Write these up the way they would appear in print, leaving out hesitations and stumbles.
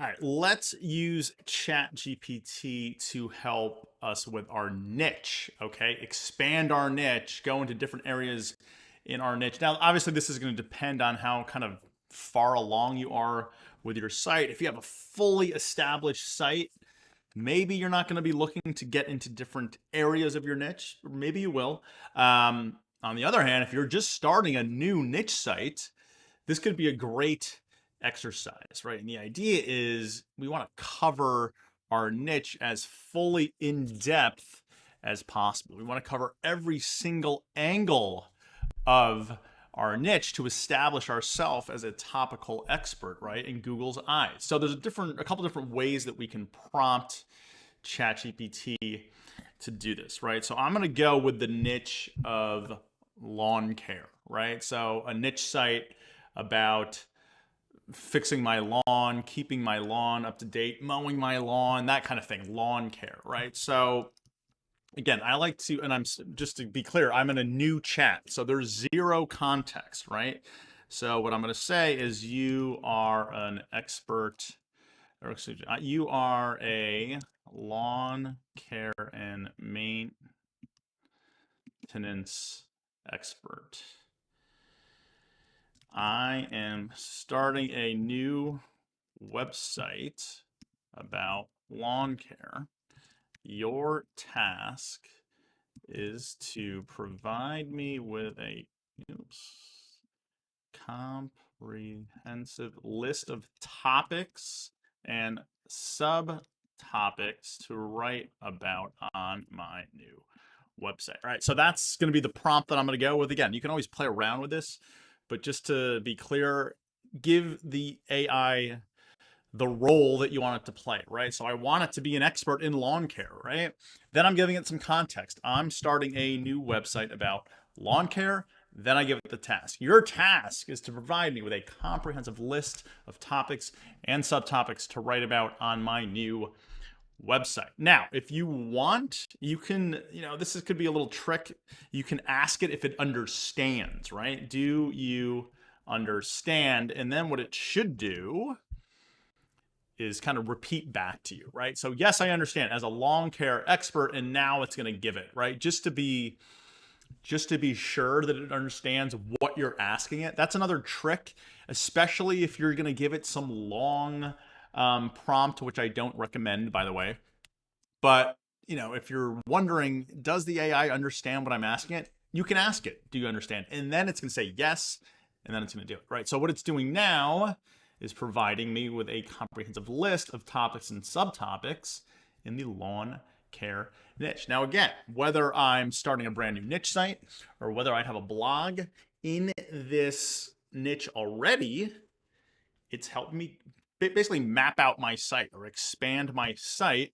All right, let's use ChatGPT to help us with our niche, okay? Expand our niche, go into different areas in our niche. Now, obviously, this is going to depend on how kind of far along you are with your site. If you have a fully established site, maybe you're not going to be looking to get into different areas of your niche, or maybe you will. On the other hand, if you're just starting a new niche site, this could be a great exercise, right? And the idea is we want to cover our niche as fully in depth as possible. We want to cover every single angle of our niche to establish ourselves as a topical expert, right, in Google's eyes. So there's a couple different ways that we can prompt ChatGPT to do this, right? So I'm going to go with the niche of lawn care, right? So a niche site about fixing my lawn, keeping my lawn up to date, mowing my lawn, that kind of thing, lawn care, right? So again, I like to, and I'm just to be clear, I'm in a new chat, so there's zero context, right? So what I'm going to say is you are an expert, or excuse me, you are a lawn care and maintenance expert. I am starting a new website about lawn care. Your task is to provide me with a comprehensive list of topics and subtopics to write about on my new website. All right, so that's going to be the prompt that I'm going to go with. Again, you can always play around with this, but just to be clear, give the AI the role that you want it to play, right? So I want it to be an expert in lawn care, right? Then I'm giving it some context. I'm starting a new website about lawn care. Then I give it the task. Your task is to provide me with a comprehensive list of topics and subtopics to write about on my new website. Now, if you want, you can, this could be a little trick. You can ask it if it understands, right? Do you understand? And then what it should do is kind of repeat back to you, right? So yes, I understand as a lawn care expert, and now it's going to give it, right? Just to be sure that it understands what you're asking it. That's another trick, especially if you're going to give it some long prompt, which I don't recommend, by the way. But if you're wondering, does the AI understand what I'm asking it? You can ask it, do you understand? And then it's going to say yes, and then it's going to do it, right? So what it's doing now is providing me with a comprehensive list of topics and subtopics in the lawn care niche. Now, again, whether I'm starting a brand new niche site or whether I have a blog in this niche already, it's helped me basically map out my site or expand my site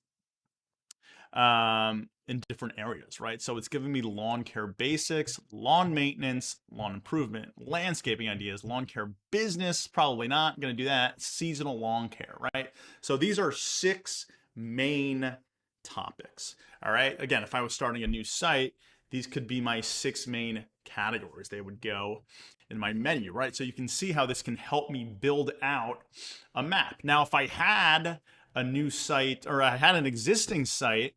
in different areas, right? So it's giving me lawn care basics, lawn maintenance, lawn improvement, landscaping ideas, lawn care business, probably not going to do that, seasonal lawn care, right? So these are 6 main topics, all right? Again, if I was starting a new site, these could be my 6 main categories. They would go in my menu, right? So you can see how this can help me build out a map. Now, if I had a new site or I had an existing site,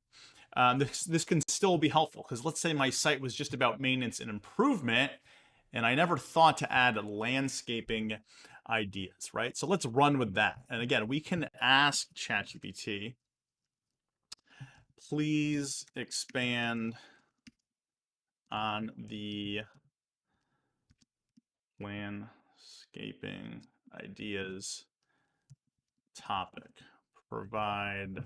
this can still be helpful because let's say my site was just about maintenance and improvement and I never thought to add landscaping ideas, right? So let's run with that. And again, we can ask ChatGPT, please expand on the landscaping ideas topic. Provide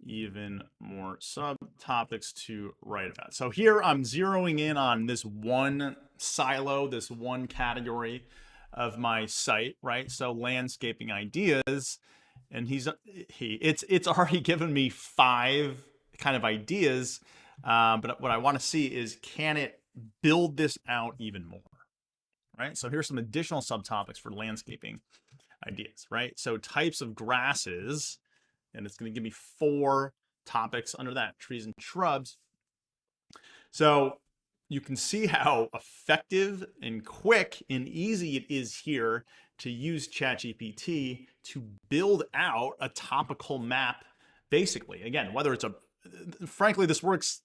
even more subtopics to write about. So here I'm zeroing in on this one silo, this one category of my site, right? So landscaping ideas, and it's already given me 5 kind of ideas, but what I want to see is can it build this out even more, right? So here's some additional subtopics for landscaping ideas, right? So types of grasses, and it's going to give me 4 topics under that, trees and shrubs. So you can see how effective and quick and easy it is here to use ChatGPT to build out a topical map. Basically, again, whether it's frankly, this works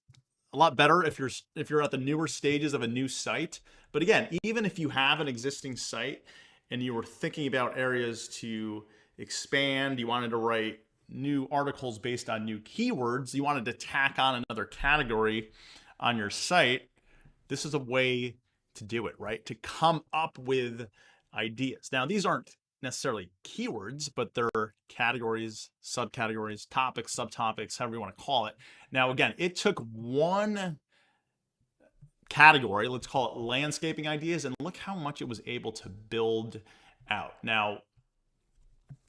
a lot better if you're at the newer stages of a new site. But again, even if you have an existing site and you were thinking about areas to expand, you wanted to write new articles based on new keywords, you wanted to tack on another category on your site, this is a way to do it, right? To come up with ideas. Now, these aren't necessarily keywords, but they're categories, subcategories, topics, subtopics, however you want to call it. Now, again, it took one category, let's call it landscaping ideas, and look how much it was able to build out. Now,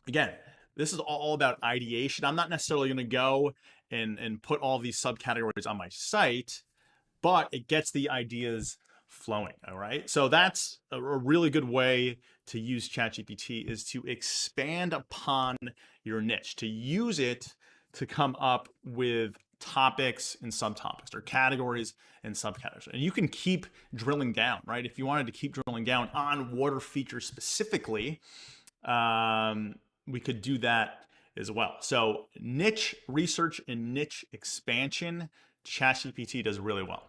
again, this is all about ideation. I'm not necessarily going to go and put all these subcategories on my site, but it gets the ideas flowing. All right. So that's a really good way to use ChatGPT, is to expand upon your niche, to use it to come up with topics and subtopics, or categories and subcategories. And you can keep drilling down, right? If you wanted to keep drilling down on water features specifically, we could do that as well. So niche research and niche expansion, ChatGPT does really well.